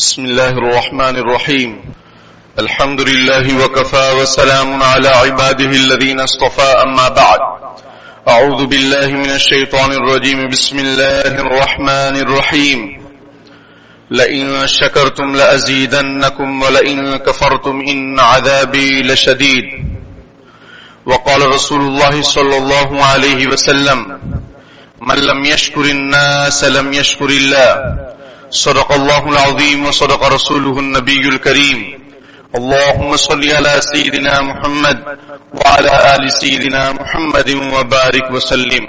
بسم الله الرحمن الرحيم. الحمد لله وكفى وسلام على عباده الذين اصطفى أما بعد. أعوذ بالله من الشيطان الرجيم. بسم الله الرحمن الرحيم. لئن شكرتم لأزيدنكم ولئن كفرتم إن عذابي لشديد. وقال رسول الله صلى الله عليه وسلم: من لم يشكر الناس لم يشكر الله. صدق الله العظيم وصدق رسوله النبي الكريم. اللهم صل على سيدنا محمد وعلى آل سيدنا محمد وبارك وسلم.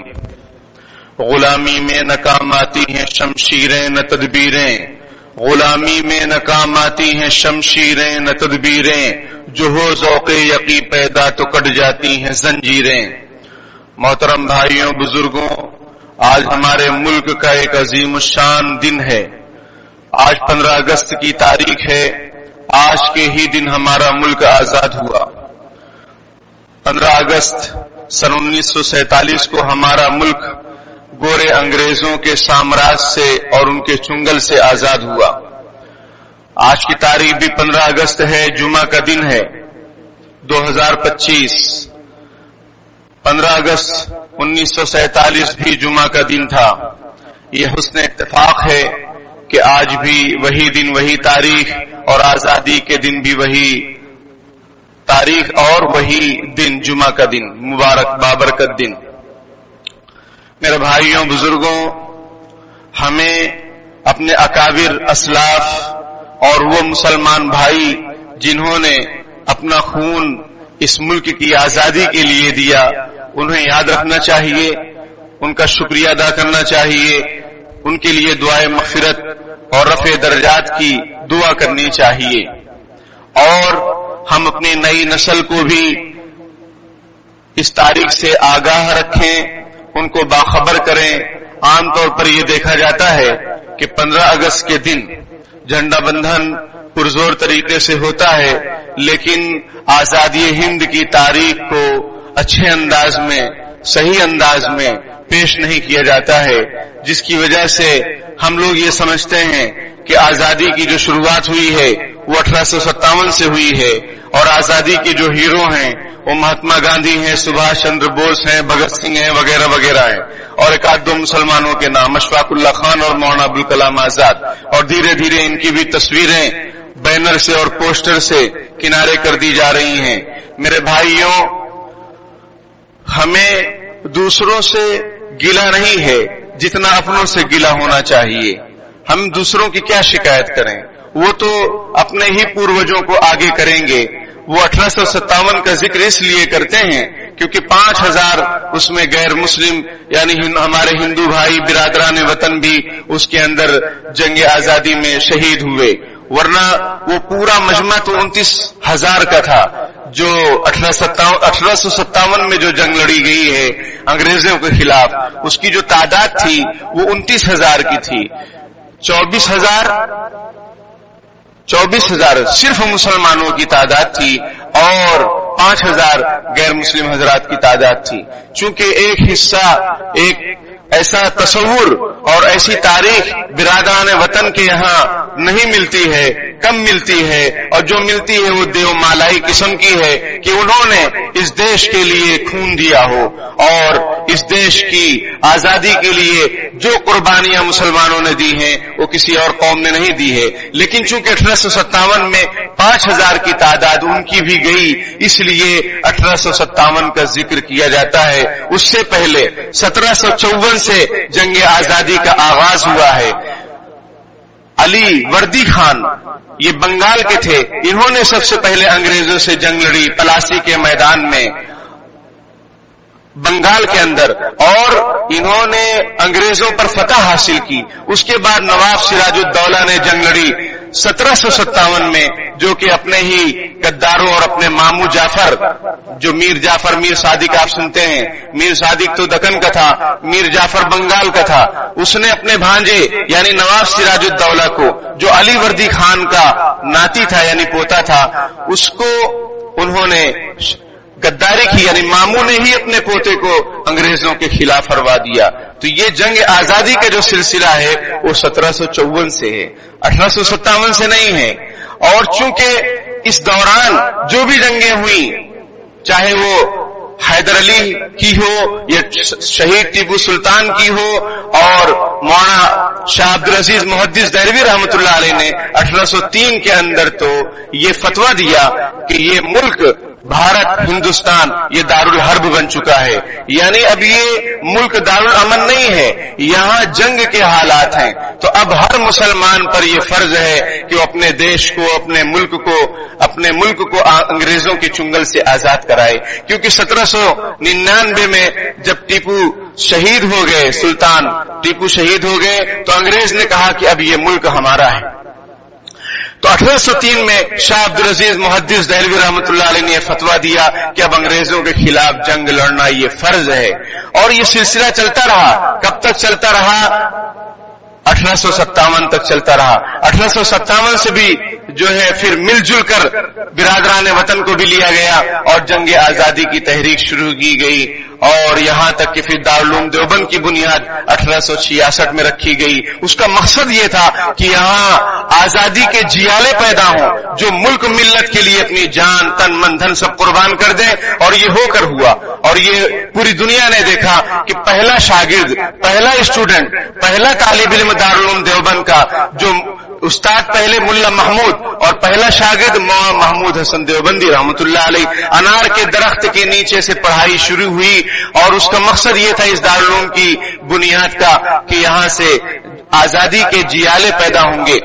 غلامی میں ناکام آتی ہیں شمشیریں نہ تدبیریں، غلامی میں ناکام آتی ہیں شمشیریں نہ تدبیریں، جو ہو ذوق یقی پیدا تو کٹ جاتی ہیں زنجیریں. محترم بھائیوں بزرگوں، آج ہمارے ملک کا ایک عظیم الشان دن ہے. آج 15 اگست کی تاریخ ہے. آج کے ہی دن ہمارا ملک آزاد ہوا. 15 اگست سن 1947 کو ہمارا ملک گورے انگریزوں کے سامراج سے اور ان کے چنگل سے آزاد ہوا. آج کی تاریخ بھی 15 اگست ہے، جمعہ کا دن ہے 2025. 15 اگست 1947 بھی جمعہ کا دن تھا. یہ حسن اتفاق ہے کہ آج بھی وہی دن وہی تاریخ اور آزادی کے دن بھی وہی تاریخ اور وہی دن جمعہ کا دن، مبارک بابرکت دن. میرے بھائیوں بزرگوں، ہمیں اپنے اکابر اسلاف اور وہ مسلمان بھائی جنہوں نے اپنا خون اس ملک کی آزادی کے لیے دیا، انہیں یاد رکھنا چاہیے، ان کا شکریہ ادا کرنا چاہیے، ان کے لیے دعائے مغفرت اور رفع درجات کی دعا کرنی چاہیے. اور ہم اپنی نئی نسل کو بھی اس تاریخ سے آگاہ رکھیں، ان کو باخبر کریں. عام طور پر یہ دیکھا جاتا ہے کہ 15 اگست کے دن جھنڈا بندھن پرزور طریقے سے ہوتا ہے، لیکن آزادی ہند کی تاریخ کو اچھے انداز میں، صحیح انداز میں پیش نہیں کیا جاتا ہے، جس کی وجہ سے ہم لوگ یہ سمجھتے ہیں کہ آزادی کی جو شروعات ہوئی ہے وہ 1857 سے ہوئی ہے، اور آزادی کے جو ہیرو ہیں وہ مہاتما گاندھی ہیں، سبھاش چندر بوس ہیں، بھگت سنگھ ہیں، وغیرہ وغیرہ ہیں، اور ایک آدھ دو مسلمانوں کے نام اشفاق اللہ خان اور مولانا ابوالکلام آزاد. اور دھیرے دھیرے ان کی بھی تصویریں بینر سے اور پوسٹر سے کنارے کر دی جا رہی ہیں. میرے بھائیوں، ہمیں دوسروں سے گلہ نہیں ہے جتنا اپنوں سے گلہ ہونا چاہیے. ہم دوسروں کی کیا شکایت کریں، وہ تو اپنے ہی پوروجوں کو آگے کریں گے. وہ 1857 کا ذکر اس لیے کرتے ہیں کیونکہ 5000 اس میں غیر مسلم یعنی ہمارے ہندو بھائی برادران وطن بھی اس کے اندر جنگ آزادی میں شہید ہوئے، ورنہ وہ پورا مجمع تو 29,000 کا تھا. جو 1857 میں جو جنگ لڑی گئی ہے انگریزوں کے خلاف، اس کی جو تعداد تھی وہ 29,000 کی تھی. 24,000 صرف مسلمانوں کی تعداد تھی اور 5,000 غیر مسلم حضرات کی تعداد تھی. چونکہ ایک حصہ، ایک ایسا تصور اور ایسی تاریخ برادران وطن کے یہاں نہیں ملتی ہے، کم ملتی ہے، اور جو ملتی ہے وہ دیو مالائی قسم کی ہے کہ انہوں نے اس دیش کے لیے خون دیا ہو اور اس دیش کی آزادی کے لیے جو قربانیاں مسلمانوں نے دی ہیں وہ کسی اور قوم نے نہیں دی ہے. لیکن چونکہ 1857 میں 5,000 کی تعداد ان کی بھی گئی، اس لیے 1857 کا ذکر کیا جاتا ہے. اس سے پہلے 1754 سے جنگ آزادی کا آغاز ہوا ہے. علی وردی خان یہ بنگال کے تھے، انہوں نے سب سے پہلے انگریزوں سے جنگ لڑی پلاسی کے میدان میں بنگال کے اندر، اور انہوں نے انگریزوں پر فتح حاصل کی. اس کے بعد نواب سراج الدولہ نے جنگ لڑی 1757 میں، جو کہ اپنے ہی غداروں اور اپنے ماموں جعفر، جو میر جعفر میر صادق آپ سنتے ہیں، میر صادق تو دکن کا تھا، میر جعفر بنگال کا تھا. اس نے اپنے بھانجے یعنی نواب سراج الدولہ کو، جو علی وردی خان کا ناتی تھا یعنی پوتا تھا، اس کو انہوں نے غداری کی، یعنی ماموں نے ہی اپنے پوتے کو انگریزوں کے خلاف ہروا دیا. تو یہ جنگ آزادی کا جو سلسلہ ہے وہ 1754 سے ہے، 1857 سے نہیں ہے. اور چونکہ اس دوران جو بھی جنگیں ہوئی، چاہے وہ حیدر علی کی ہو یا شہید ٹیپو سلطان کی ہو، اور مولانا شاہ عبد العزیز محدث دہلوی رحمۃ اللہ علیہ نے 1803 کے اندر تو یہ فتویٰ دیا کہ یہ ملک بھارت ہندوستان یہ دارالحرب بن چکا ہے، یعنی اب یہ ملک دارالامن نہیں ہے، یہاں جنگ کے حالات ہیں. تو اب ہر مسلمان پر یہ فرض ہے کہ وہ اپنے دیش کو، اپنے ملک کو انگریزوں کے چنگل سے آزاد کرائے. کیونکہ 1799 میں جب ٹیپو شہید ہو گئے، سلطان ٹیپو شہید ہو گئے، تو انگریز نے کہا کہ اب یہ ملک ہمارا ہے. تو 1803 میں شاہ عبد العزیز محدث دہلوی رحمۃ اللہ علیہ نے یہ فتویٰ دیا کہ اب انگریزوں کے خلاف جنگ لڑنا یہ فرض ہے. اور یہ سلسلہ چلتا رہا. کب تک چلتا رہا؟ 1857 تک چلتا رہا. 1857 سے بھی جو ہے پھر مل جل کر برادران وطن کو بھی لیا گیا اور جنگ آزادی کی تحریک شروع کی گئی. اور یہاں تک کہ پھر دارالعلوم دیوبند کی بنیاد 1866 میں رکھی گئی. اس کا مقصد یہ تھا کہ یہاں آزادی کے جیالے پیدا ہوں جو ملک ملت کے لیے اپنی جان، تن، من، دھن سب قربان کر دیں. اور یہ ہو کر ہوا. اور یہ پوری دنیا نے دیکھا کہ پہلا شاگرد، پہلا اسٹوڈنٹ، پہلا طالب علم دارالعلوم دیوبند کا جو استاد پہلے ملا محمود اور پہلا شاگرد مولانا محمود حسن دیوبندی رحمۃ اللہ علیہ، انار کے درخت کے نیچے سے پڑھائی شروع ہوئی. اور اس کا مقصد یہ تھا اس دارالعلوم کی بنیاد کا کہ یہاں سے آزادی کے جیالے پیدا ہوں گے.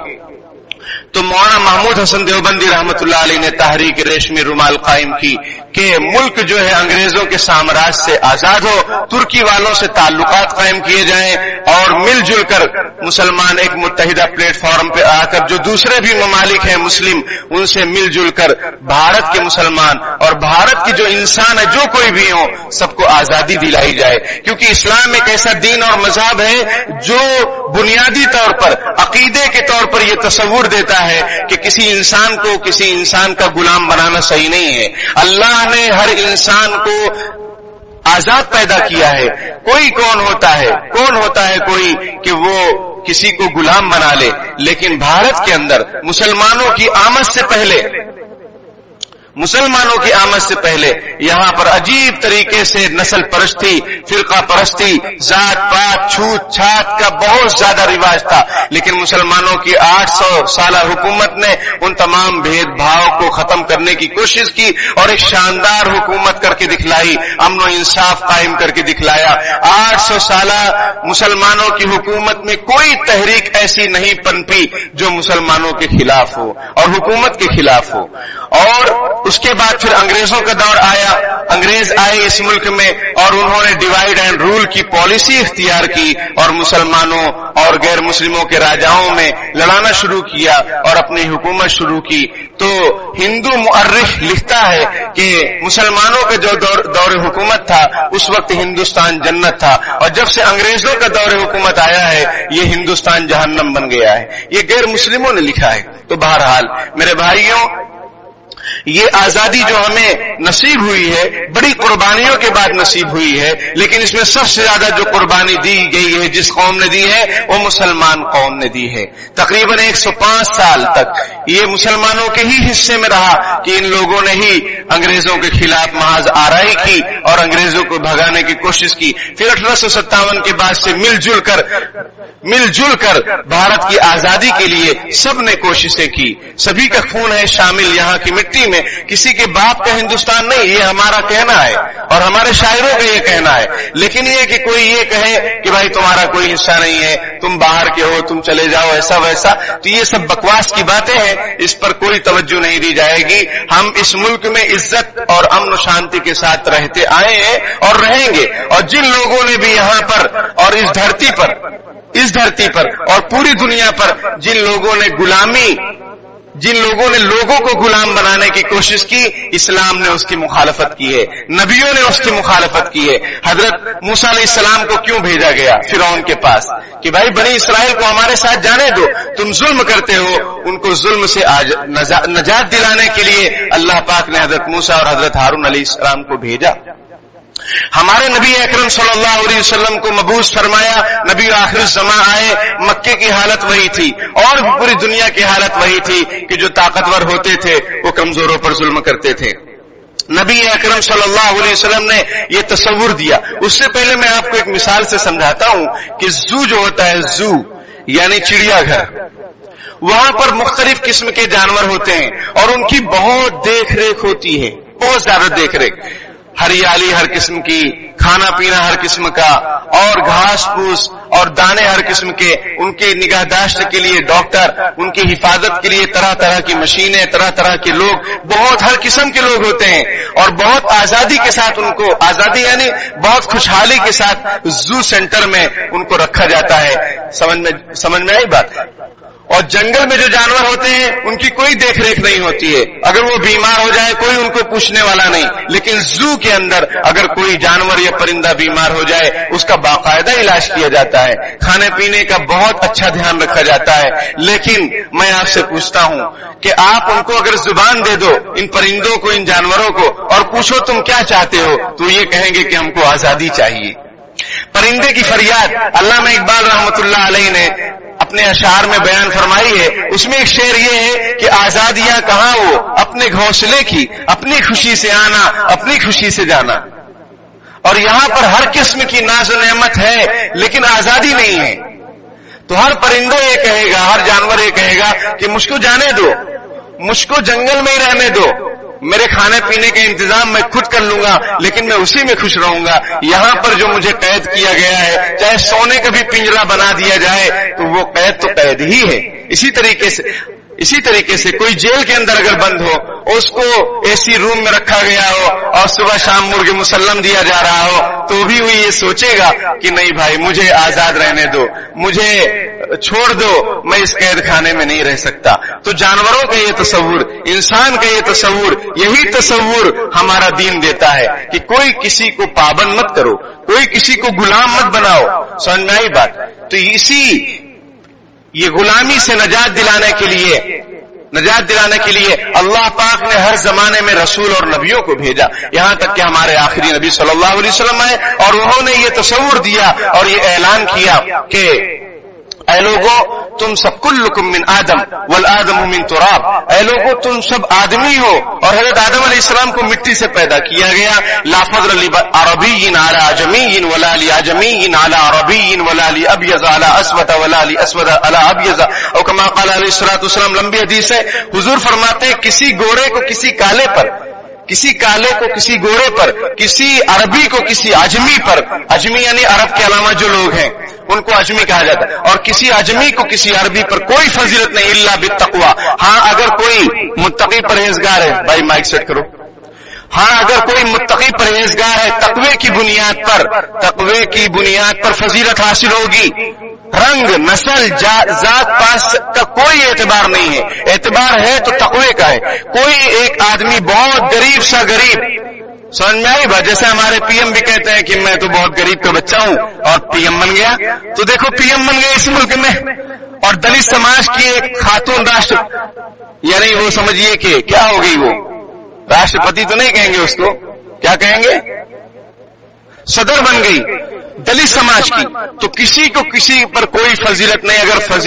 تو مولانا محمود حسن دیوبندی رحمۃ اللہ علیہ نے تحریک ریشمی رومال قائم کی کہ ملک جو ہے انگریزوں کے سامراج سے آزاد ہو، ترکی والوں سے تعلقات قائم کیے جائیں اور مل جل کر مسلمان ایک متحدہ پلیٹ فارم پہ آ کر جو دوسرے بھی ممالک ہیں مسلم، ان سے مل جل کر بھارت کے مسلمان اور بھارت کی جو انسان ہے جو کوئی بھی ہو سب کو آزادی دلائی جائے. کیونکہ اسلام ایک ایسا دین اور مذہب ہے جو بنیادی طور پر عقیدے کے طور پر یہ تصور دیتا ہے کہ کسی انسان کا غلام بنانا صحیح نہیں ہے. اللہ نے ہر انسان کو آزاد پیدا کیا ہے. کوئی کون ہوتا ہے کوئی کہ وہ کسی کو غلام بنا لے. لیکن بھارت کے اندر مسلمانوں کی آمد سے پہلے یہاں پر عجیب طریقے سے نسل پرستی، فرقہ پرستی، ذات پات، چھوت چھات کا بہت زیادہ رواج تھا. لیکن مسلمانوں کی 800 سالہ حکومت نے ان تمام بھید بھاؤ کو ختم کرنے کی کوشش کی اور ایک شاندار حکومت کر کے دکھلائی، امن و انصاف قائم کر کے دکھلایا. 800 سالہ مسلمانوں کی حکومت میں کوئی تحریک ایسی نہیں پنپی جو مسلمانوں کے خلاف ہو اور حکومت کے خلاف ہو. اور اس کے بعد پھر انگریزوں کا دور آیا. انگریز آئے اس ملک میں اور انہوں نے ڈیوائیڈ اینڈ رول کی پالیسی اختیار کی اور مسلمانوں اور غیر مسلموں کے راجاؤں میں لڑانا شروع کیا اور اپنی حکومت شروع کی. تو ہندو مؤرخ لکھتا ہے کہ مسلمانوں کا جو دور حکومت تھا اس وقت ہندوستان جنت تھا، اور جب سے انگریزوں کا دور حکومت آیا ہے یہ ہندوستان جہنم بن گیا ہے. یہ غیر مسلموں نے لکھا ہے. تو بہرحال میرے بھائیوں، یہ آزادی جو ہمیں نصیب ہوئی ہے بڑی قربانیوں کے بعد نصیب ہوئی ہے. لیکن اس میں سب سے زیادہ جو قربانی دی گئی ہے جس قوم نے دی ہے وہ مسلمان قوم نے دی ہے. تقریباً 105 سال تک یہ مسلمانوں کے ہی حصے میں رہا کہ ان لوگوں نے ہی انگریزوں کے خلاف محض آرائی کی اور انگریزوں کو بھگانے کی کوشش کی. پھر 1857 کے بعد سے مل جل کر بھارت کی آزادی کے لیے سب نے کوششیں کی. سبھی کا خون ہے شامل یہاں کی مٹی میں. کسی کے باپ کا ہندوستان نہیں، یہ ہمارا کہنا ہے اور ہمارے شاعروں کا یہ کہنا ہے. لیکن یہ کہ کوئی یہ کہے کہ بھائی تمہارا کوئی حصہ نہیں ہے، تم باہر کے ہو، تم چلے جاؤ، ایسا ویسا، تو یہ سب بکواس کی باتیں ہیں. اس پر کوئی توجہ نہیں دی جائے گی. ہم اس ملک میں عزت اور امن و شانتی کے ساتھ رہتے آئے ہیں اور رہیں گے. اور جن لوگوں نے بھی یہاں پر اور اس دھرتی پر اور پوری دنیا پر جن لوگوں نے لوگوں کو غلام بنانے کی کوشش کی، اسلام نے اس کی مخالفت کی ہے، نبیوں نے اس کی مخالفت کی ہے. حضرت موسیٰ علیہ السلام کو کیوں بھیجا گیا فرعون کے پاس کہ بھائی بنی اسرائیل کو ہمارے ساتھ جانے دو، تم ظلم کرتے ہو. ان کو ظلم سے نجات دلانے کے لیے اللہ پاک نے حضرت موسیٰ اور حضرت ہارون علیہ السلام کو بھیجا. ہمارے نبی اکرم صلی اللہ علیہ وسلم کو مبعوث فرمایا، نبی آخر الزمان آئے، مکے کی حالت وہی تھی اور پوری دنیا کی حالت وہی تھی کہ جو طاقتور ہوتے تھے وہ کمزوروں پر ظلم کرتے تھے۔ نبی اکرم صلی اللہ علیہ وسلم نے یہ تصور دیا۔ اس سے پہلے میں آپ کو ایک مثال سے سمجھاتا ہوں کہ زو جو ہوتا ہے، زو یعنی چڑیا گھر، وہاں پر مختلف قسم کے جانور ہوتے ہیں اور ان کی بہت دیکھ ریکھ ہوتی ہے، بہت زیادہ دیکھ ریکھ، ہریالی ہر قسم کی، کھانا پینا ہر قسم کا، اور گھاس پھوس اور دانے ہر قسم کے، ان کے نگہداشت کے لیے ڈاکٹر، ان کی حفاظت کے لیے طرح طرح کی مشینیں، طرح طرح کے لوگ، بہت ہر قسم کے لوگ ہوتے ہیں اور بہت آزادی کے ساتھ ان کو، آزادی یعنی بہت خوشحالی کے ساتھ زو سینٹر میں ان کو رکھا جاتا ہے۔ سمجھ میں آئی بات؟ اور جنگل میں جو جانور ہوتے ہیں ان کی کوئی دیکھ ریکھ نہیں ہوتی ہے، اگر وہ بیمار ہو جائے کوئی ان کو پوچھنے والا نہیں، لیکن زو کے اندر اگر کوئی جانور یا پرندہ بیمار ہو جائے اس کا باقاعدہ علاج کیا جاتا ہے، کھانے پینے کا بہت اچھا دھیان رکھا جاتا ہے۔ لیکن میں آپ سے پوچھتا ہوں کہ آپ ان کو اگر زبان دے دو، ان پرندوں کو، ان جانوروں کو، اور پوچھو تم کیا چاہتے ہو، تو یہ کہیں گے کہ ہم کو آزادی چاہیے۔ پرندے کی فریاد علامہ اقبال رحمۃ اللہ علیہ نے اپنے اشعار میں بیان فرمائی ہے۔ اس میں ایک شعر یہ ہے کہ آزادیاں کہاں وہ اپنے گھونسلے کی، اپنی خوشی سے آنا، اپنی خوشی سے جانا۔ اور یہاں پر ہر قسم کی ناز و نعمت ہے لیکن آزادی نہیں ہے۔ تو ہر پرندہ یہ کہے گا، ہر جانور یہ کہے گا کہ مجھ کو جانے دو، مجھ کو جنگل میں ہی رہنے دو، میرے کھانے پینے کا انتظام میں خود کر لوں گا لیکن میں اسی میں خوش رہوں گا۔ یہاں پر جو مجھے قید کیا گیا ہے، چاہے سونے کا بھی پنجرا بنا دیا جائے تو وہ قید تو قید ہی ہے۔ اسی طریقے سے کوئی جیل کے اندر اگر بند ہو، اس کو اے سی روم میں رکھا گیا ہو اور صبح شام مرغ مسلم دیا جا رہا ہو، تو بھی وہ یہ سوچے گا کہ نہیں بھائی مجھے آزاد رہنے دو، مجھے چھوڑ دو، میں اس قید خانے میں نہیں رہ سکتا۔ تو جانوروں کا یہ تصور، انسان کا یہ تصور، یہی تصور ہمارا دین دیتا ہے کہ کوئی کسی کو پابند مت کرو، کوئی کسی کو غلام مت بناؤ۔ سمجھ میں آئی بات؟ تو یہ غلامی سے نجات دلانے کے لیے اللہ پاک نے ہر زمانے میں رسول اور نبیوں کو بھیجا، یہاں تک کہ ہمارے آخری نبی صلی اللہ علیہ وسلم آئے اور انہوں نے یہ تصور دیا اور یہ اعلان کیا کہ اے لوگوں تم سب کلکم من آدم والآدم من تراب، اے لوگوں تم سب آدمی ہو اور حضرت آدم علیہ السلام کو مٹی سے پیدا کیا گیا۔ لا فضل لعربی علی عجمی ولا لعجمی علی عربی ولا لابیض علی اسود ولا لاسود علی ابیض، او کما قال علیہ الصلوۃ والسلام۔ لمبی حدیث ہے، حضور فرماتے ہیں کسی گورے کو کسی کالے پر، کسی کالے کو کسی گورے پر، کسی عربی کو کسی عجمی پر، عجمی یعنی عرب کے علاوہ جو لوگ ہیں ان کو عجمی کہا جاتا ہے، اور کسی عجمی کو کسی عربی پر کوئی فضیلت نہیں الا بالتقوی۔ ہاں اگر کوئی متقی پرہیزگار ہے، بھائی مائک سیٹ کرو، ہاں اگر کوئی متقی پرہیزگار ہے، تقوی کی بنیاد پر فضیلت حاصل ہوگی۔ رنگ، نسل، ذات پاس کا کوئی اعتبار نہیں ہے، اعتبار ہے تو تقوی کا ہے۔ کوئی ایک آدمی بہت غریب سا غریب، سمجھ میں آئی بات؟ جیسے ہمارے پی ایم بھی کہتے ہیں کہ میں تو بہت غریب کا بچہ ہوں اور پی ایم بن گیا، تو دیکھو پی ایم بن گئے اس ملک میں، اور دلت سماج کی ایک خاتون راشٹر، یعنی وہ سمجھیے کہ کیا ہو گئی، وہ راشٹرپتی تو نہیں کہیں گے اس کو، کیا کہیں گے، صدر بن گئی دلت سماج کی۔ تو کسی کو کسی پر کوئی فضیلت نہیں، اگر فضیلت